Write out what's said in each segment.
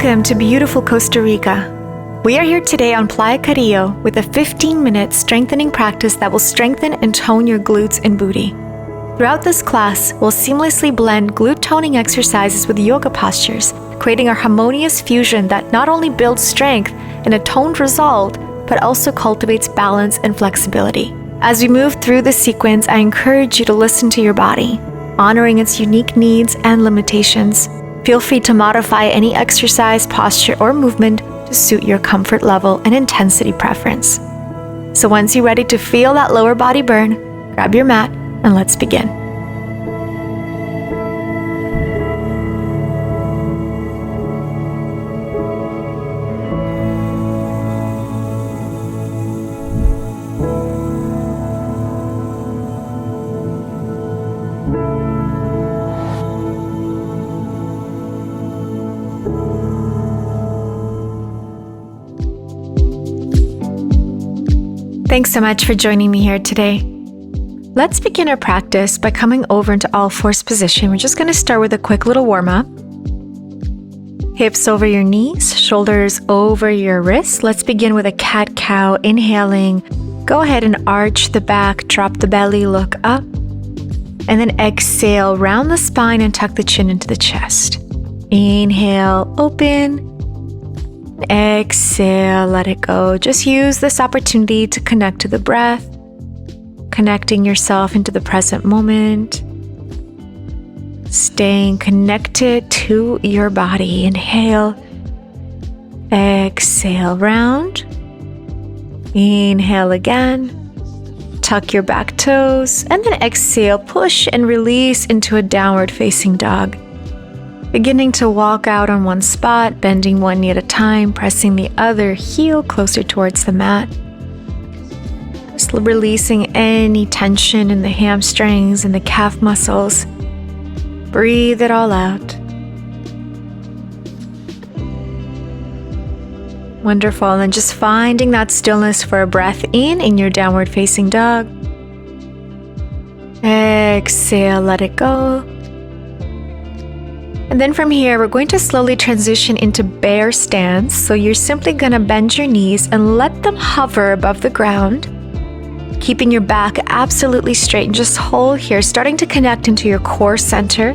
Welcome to beautiful Costa Rica. We are here today on Playa Carrillo with a 15-minute strengthening practice that will strengthen and tone your glutes and booty. Throughout this class, we'll seamlessly blend glute toning exercises with yoga postures, creating a harmonious fusion that not only builds strength in a toned result, but also cultivates balance and flexibility. As we move through this sequence, I encourage you to listen to your body, honoring its unique needs and limitations. Feel free to modify any exercise, posture, or movement to suit your comfort level and intensity preference. So once you're ready to feel that lower body burn, grab your mat and let's begin. Thanks so much for joining me here today. Let's begin our practice by coming over into all fours position. We're just going to start with a quick little warm-up. Hips over your knees, shoulders over your wrists. Let's begin with a cat-cow, inhaling. Go ahead and arch the back, drop the belly, look up. And then exhale, round the spine and tuck the chin into the chest. Inhale, open. Exhale, let it go. Just use this opportunity to connect to the breath, connecting yourself into the present moment, staying connected to your body. Inhale, exhale, round. Inhale again, tuck your back toes, and then exhale, push and release into a downward facing dog. Beginning to walk out on one spot, bending one knee at a time, pressing the other heel closer towards the mat. Just releasing any tension in the hamstrings and the calf muscles. Breathe it all out. Wonderful. And then just finding that stillness for a breath in your downward facing dog. Exhale, let it go. And then from here, we're going to slowly transition into bear stance. So you're simply going to bend your knees and let them hover above the ground, keeping your back absolutely straight, and just hold here, starting to connect into your core center,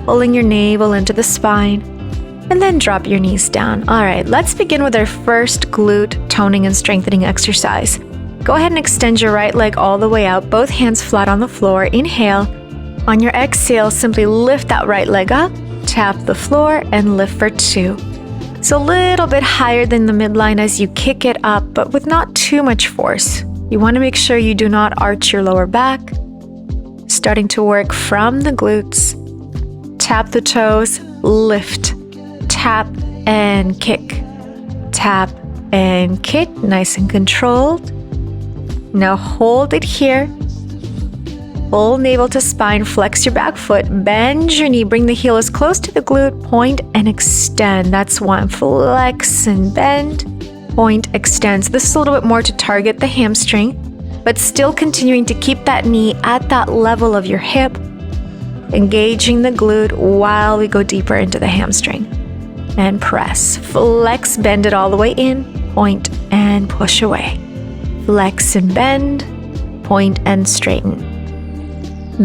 pulling your navel into the spine, and then drop your knees down. All right, let's begin with our first glute toning and strengthening exercise. Go ahead and extend your right leg all the way out, both hands flat on the floor. Inhale. On your exhale, simply lift that right leg up, tap the floor, and lift for 2. So a little bit higher than the midline as you kick it up, but with not too much force. You want to make sure you do not arch your lower back. Starting to work from the glutes. Tap the toes, lift, tap and kick. Tap and kick, nice and controlled. Now hold it here. Full navel to spine, flex your back foot, bend your knee, bring the heel as close to the glute, point and extend. That's 1. Flex and bend, point, extend. So this is a little bit more to target the hamstring, but still continuing to keep that knee at that level of your hip, engaging the glute while we go deeper into the hamstring. And press, flex, bend it all the way in, point and push away. Flex and bend, point and straighten.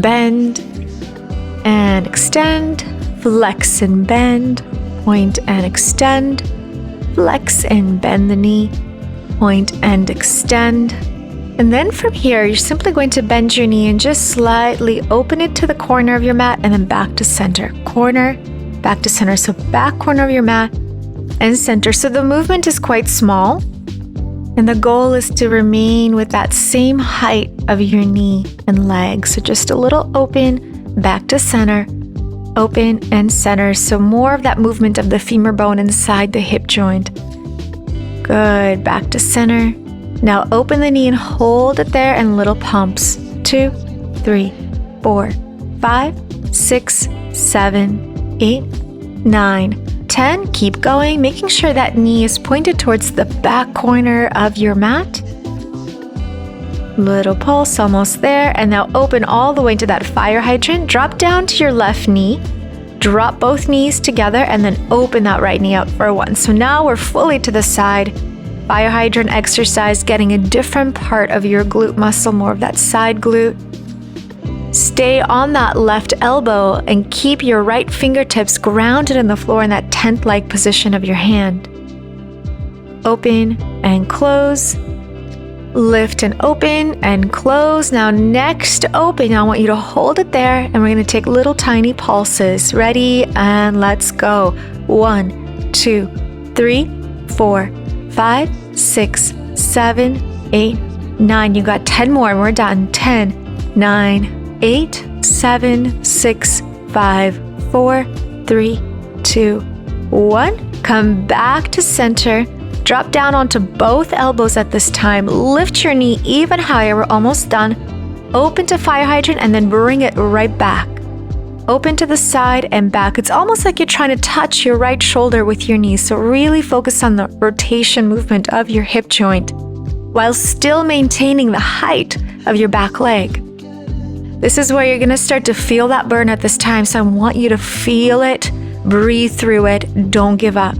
Bend and extend, flex and bend, point and extend, flex and bend the knee, point and extend. And then from here, you're simply going to bend your knee and just slightly open it to the corner of your mat and then back to center. Corner, back to center. So back corner of your mat and center. So the movement is quite small. And the goal is to remain with that same height of your knee and leg. So just a little open, back to center, open and center. So more of that movement of the femur bone inside the hip joint. Good, back to center. Now open the knee and hold it there and little pumps. 2, 3, 4, 5, 6, 7, 8, 9, 10. Keep going, making sure that knee is pointed towards the back corner of your mat. Little pulse, almost there. And now open all the way to that fire hydrant. Drop down to your left knee. Drop both knees together and then open that right knee out for 1. So now we're fully to the side. Fire hydrant exercise, getting a different part of your glute muscle, more of that side glute. Stay on that left elbow and keep your right fingertips grounded in the floor in that tent-like position of your hand. Open and close. Lift and open and close. Now next open, I want you to hold it there and we're going to take little tiny pulses. Ready? And let's go. 1, 2, 3, 4, 5, 6, 7, 8, 9. You got 10 more and we're done. 10, 9, 8, 7, 6, 5, 4, 3, 2, 1. Come back to center. Drop down onto both elbows at this time. Lift your knee even higher. We're almost done. Open to fire hydrant and then bring it right back. Open to the side and back. It's almost like you're trying to touch your right shoulder with your knee. So really focus on the rotation movement of your hip joint while still maintaining the height of your back leg. This is where you're going to start to feel that burn at this time. So I want you to feel it, breathe through it, don't give up.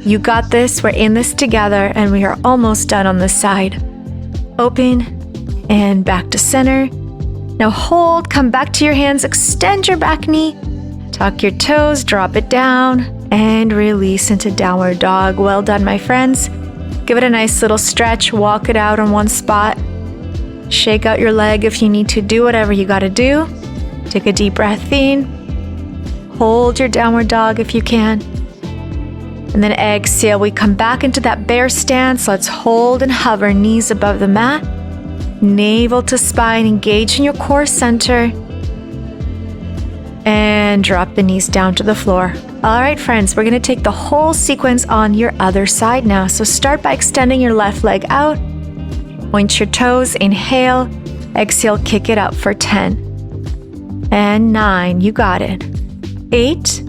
You got this, we're in this together, and we are almost done on this side. Open and back to center. Now hold, come back to your hands, extend your back knee, tuck your toes, drop it down, and release into downward dog. Well done, my friends. Give it a nice little stretch, walk it out on one spot. Shake out your leg if you need to, do whatever you gotta do. Take a deep breath in. Hold your downward dog if you can. And then exhale, we come back into that bear stance. Let's hold and hover, knees above the mat. Navel to spine, engage in your core center. And drop the knees down to the floor. All right, friends, we're gonna take the whole sequence on your other side now. So start by extending your left leg out. Point your toes, inhale. Exhale, kick it up for 10. And 9, you got it. 8,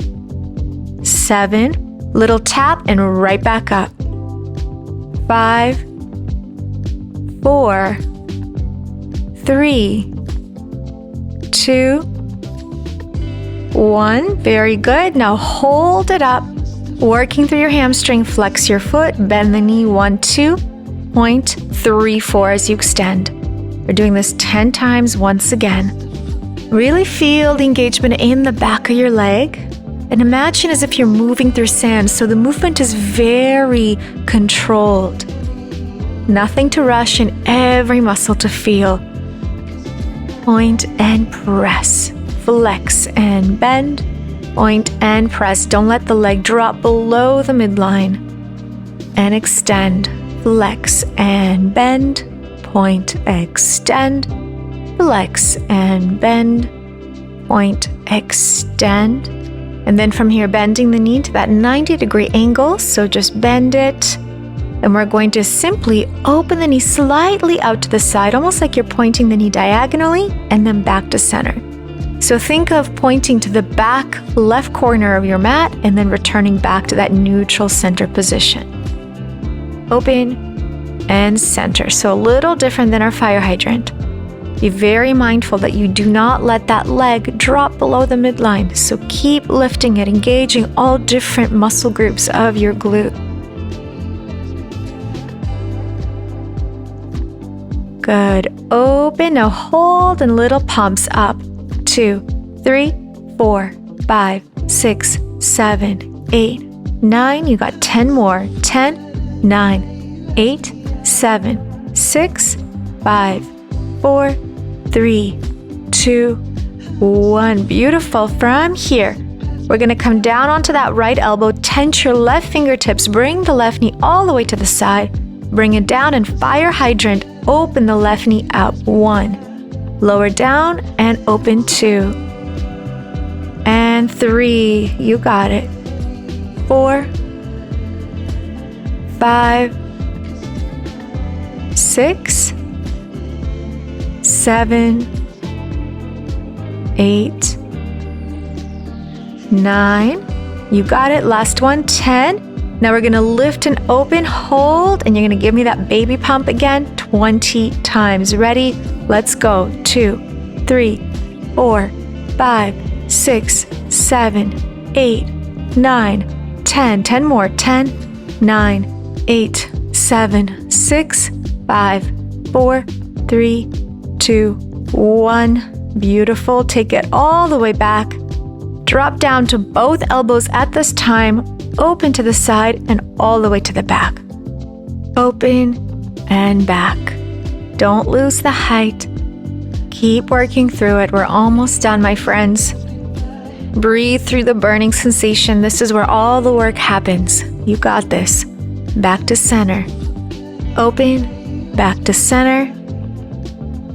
7, little tap and right back up. 5, 4, 3, 2, 1. Very good. Now hold it up. Working through your hamstring, flex your foot, bend the knee. 1, 2, point, 3, 4 as you extend. We're doing this 10 times once again. Really feel the engagement in the back of your leg. And imagine as if you're moving through sand, so the movement is very controlled. Nothing to rush and every muscle to feel. Point and press. Flex and bend. Point and press. Don't let the leg drop below the midline. And extend. Flex and bend. Point, extend. Flex and bend. Point, extend. And then from here, bending the knee to that 90-degree angle. So just bend it. And we're going to simply open the knee slightly out to the side, almost like you're pointing the knee diagonally, and then back to center. So think of pointing to the back left corner of your mat and then returning back to that neutral center position. Open and center. So a little different than our fire hydrant. Be very mindful that you do not let that leg drop below the midline. So keep lifting it, engaging all different muscle groups of your glute. Good. Open. Now hold and little pumps up. 2, 3, 4, 5, 6, 7, 8, 9. You got 10 more. 10, 9, 8, 7, 6, 5, 4, 3, 2, 1. Beautiful. From here, we're going to come down onto that right elbow, tense your left fingertips, bring the left knee all the way to the side, bring it down and fire hydrant, open the left knee out. 1, lower down and open. 2, and 3. You got it. 4, 5, 6, 7, 8, 9. You got it. Last one. 10. Now we're going to lift and open, hold, and you're going to give me that baby pump again 20 times. Ready? Let's go. 2, 3, 4, 5, 6, 7, 8, 9, 10. 10 more. 10, 9, 8, 7, 6, 5, 4, 3, 2, 1. Beautiful. Take it all the way back. Drop down to both elbows at this time. Open to the side and all the way to the back. Open and back. Don't lose the height. Keep working through it. We're almost done, my friends. Breathe through the burning sensation. This is where all the work happens. You got this. Back to center. Open, back to center.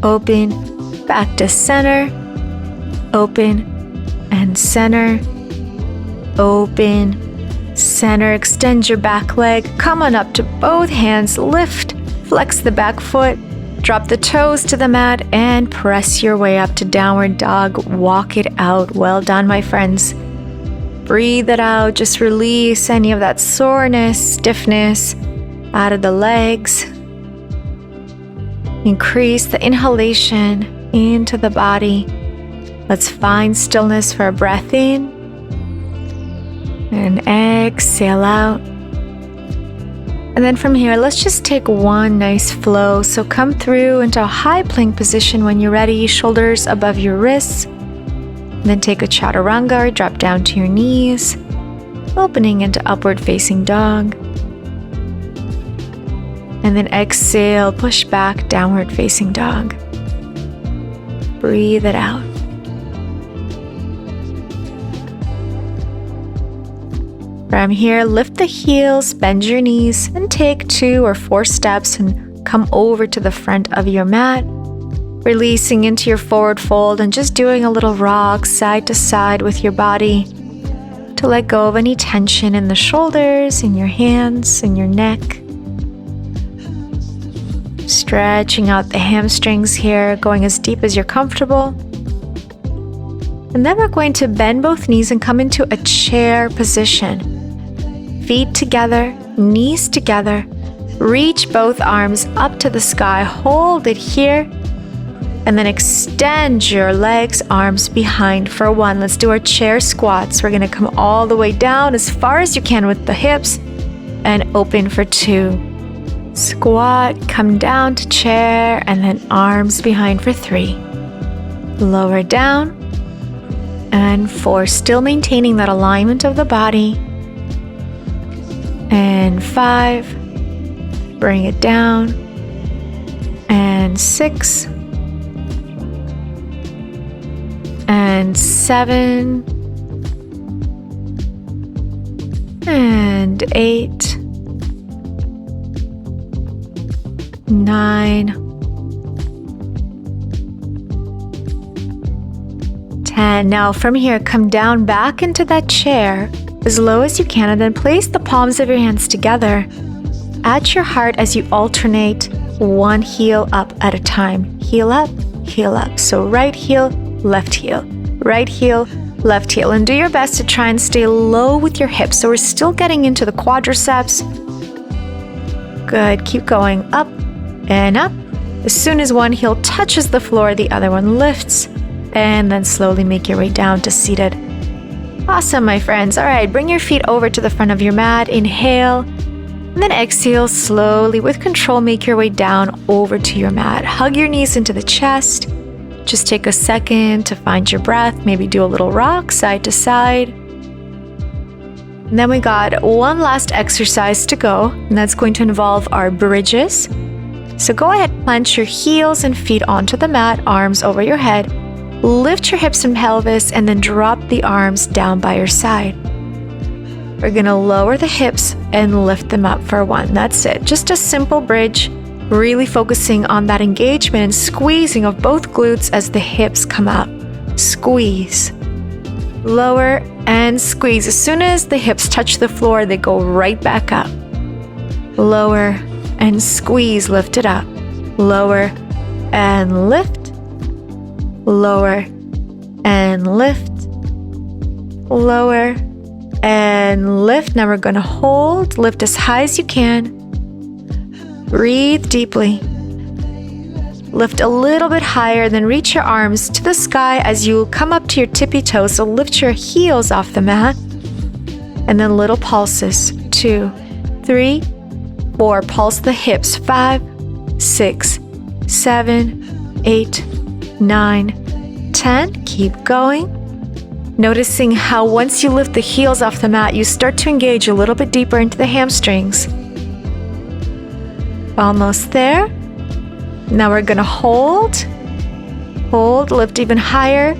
Open, back to center. Open and center. Open, center. Extend your back leg. Come on up to both hands. Lift, flex the back foot. Drop the toes to the mat and press your way up to downward dog. Walk it out. Well done, my friends. Breathe it out. Just release any of that soreness, stiffness out of the legs. Increase the inhalation into the body. Let's find stillness for a breath in and exhale out. And then from here, let's just take one nice flow. So come through into a high plank position when you're ready, shoulders above your wrists. And then take a chaturanga or drop down to your knees, opening into upward facing dog. And then exhale, push back, downward facing dog. Breathe it out. From here, lift the heels, bend your knees, and take 2 or 4 steps and come over to the front of your mat, releasing into your forward fold and just doing a little rock side to side with your body to let go of any tension in the shoulders, in your hands, in your neck. Stretching out the hamstrings here, going as deep as you're comfortable. And then we're going to bend both knees and come into a chair position. Feet together, knees together. Reach both arms up to the sky. Hold it here. And then extend your legs, arms behind for 1. Let's do our chair squats. We're going to come all the way down as far as you can with the hips and open for 2. Squat, come down to chair, and then arms behind for 3. Lower down. And 4, still maintaining that alignment of the body. And 5, bring it down. And 6. And 7. And 8. 9. 10. Now from here, come down back into that chair as low as you can, and then place the palms of your hands together at your heart as you alternate one heel up at a time. Heel up, heel up. So right heel, left heel, right heel, left heel. And do your best to try and stay low with your hips. So we're still getting into the quadriceps. Good. Keep going up and up. As soon as one heel touches the floor, the other one lifts. And then slowly make your way down to seated. Awesome, my friends. All right, bring your feet over to the front of your mat. Inhale, and then exhale slowly. With control, make your way down over to your mat. Hug your knees into the chest. Just take a second to find your breath. Maybe do a little rock side to side. And then we got one last exercise to go, and that's going to involve our bridges. So go ahead, plant your heels and feet onto the mat, arms over your head. Lift your hips and pelvis and then drop the arms down by your side. We're going to lower the hips and lift them up for 1. That's it. Just a simple bridge, really focusing on that engagement and squeezing of both glutes as the hips come up. Squeeze. Lower and squeeze. As soon as the hips touch the floor, they go right back up. Lower and squeeze. Lift it up. Lower and lift. Lower and lift, lower and lift. Now we're going to hold, lift as high as you can. Breathe deeply. Lift a little bit higher, then reach your arms to the sky as you come up to your tippy toes. So lift your heels off the mat. And then little pulses. 2, 3, 4. Pulse the hips. 5, 6, 7, 8, 9, 10. Keep going. Noticing how once you lift the heels off the mat, you start to engage a little bit deeper into the hamstrings. Almost there. Now we're gonna hold, lift even higher,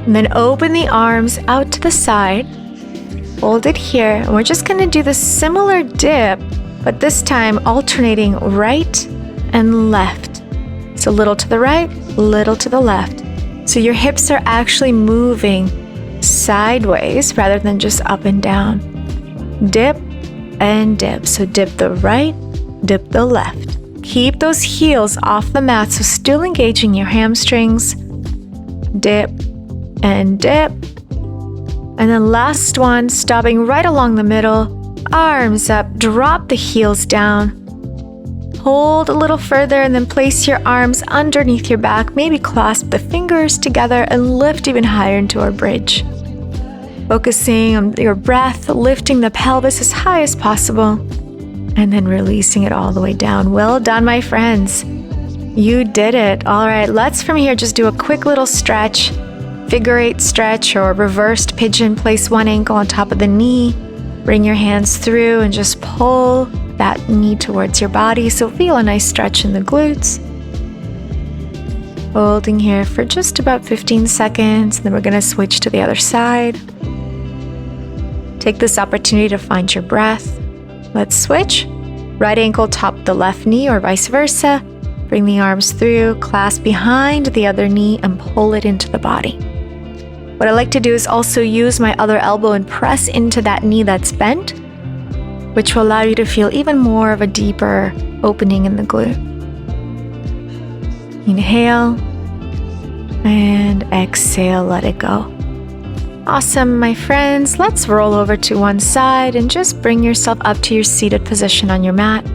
and then open the arms out to the side. Hold it here, and we're just gonna do the similar dip, but this time alternating right and left. So little to the right, little to the left. So your hips are actually moving sideways rather than just up and down. Dip and dip. So dip the right, dip the left. Keep those heels off the mat, so still engaging your hamstrings. Dip and dip. And then last one, stopping right along the middle. Arms up, drop the heels down. Hold a little further and then place your arms underneath your back. Maybe clasp the fingers together and lift even higher into our bridge. Focusing on your breath, lifting the pelvis as high as possible. And then releasing it all the way down. Well done, my friends. You did it. All right, let's from here just do a quick little stretch. Figure 8 stretch or reversed pigeon. Place one ankle on top of the knee. Bring your hands through and just pull that knee towards your body. So feel a nice stretch in the glutes. Holding here for just about 15 seconds. Then we're going to switch to the other side. Take this opportunity to find your breath. Let's switch. Right ankle top the left knee or vice versa. Bring the arms through, clasp behind the other knee and pull it into the body. What I like to do is also use my other elbow and press into that knee that's bent, which will allow you to feel even more of a deeper opening in the glute. Inhale and exhale, let it go. Awesome, my friends. Let's roll over to one side and just bring yourself up to your seated position on your mat.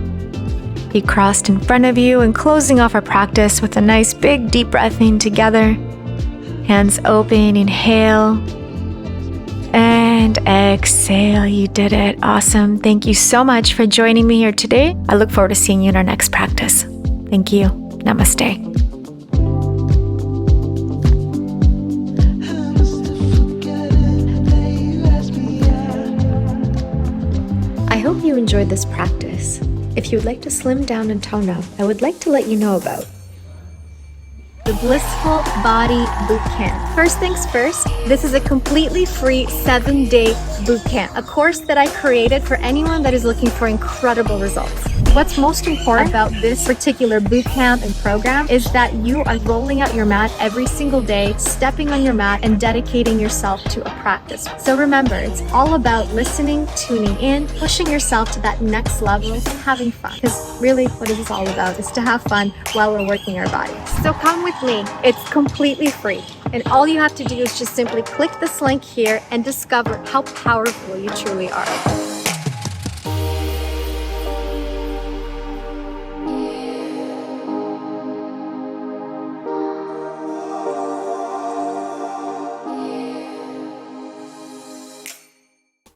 Feet crossed in front of you and closing off our practice with a nice big deep breath in together. Hands open, inhale and exhale. You did it. Awesome. Thank you so much for joining me here today. I look forward to seeing you in our next practice. Thank you. Namaste. I hope you enjoyed this practice. If you'd like to slim down and tone up, I would like to let you know about the Blissful Body Bootcamp. First things first, this is a completely free 7-day bootcamp, a course that I created for anyone that is looking for incredible results. What's most important about this particular bootcamp and program is that you are rolling out your mat every single day, stepping on your mat and dedicating yourself to a practice. So remember, it's all about listening, tuning in, pushing yourself to that next level and having fun. Because really what it is all about is to have fun while we're working our bodies. So come with me. It's completely free. And all you have to do is just simply click this link here and discover how powerful you truly are.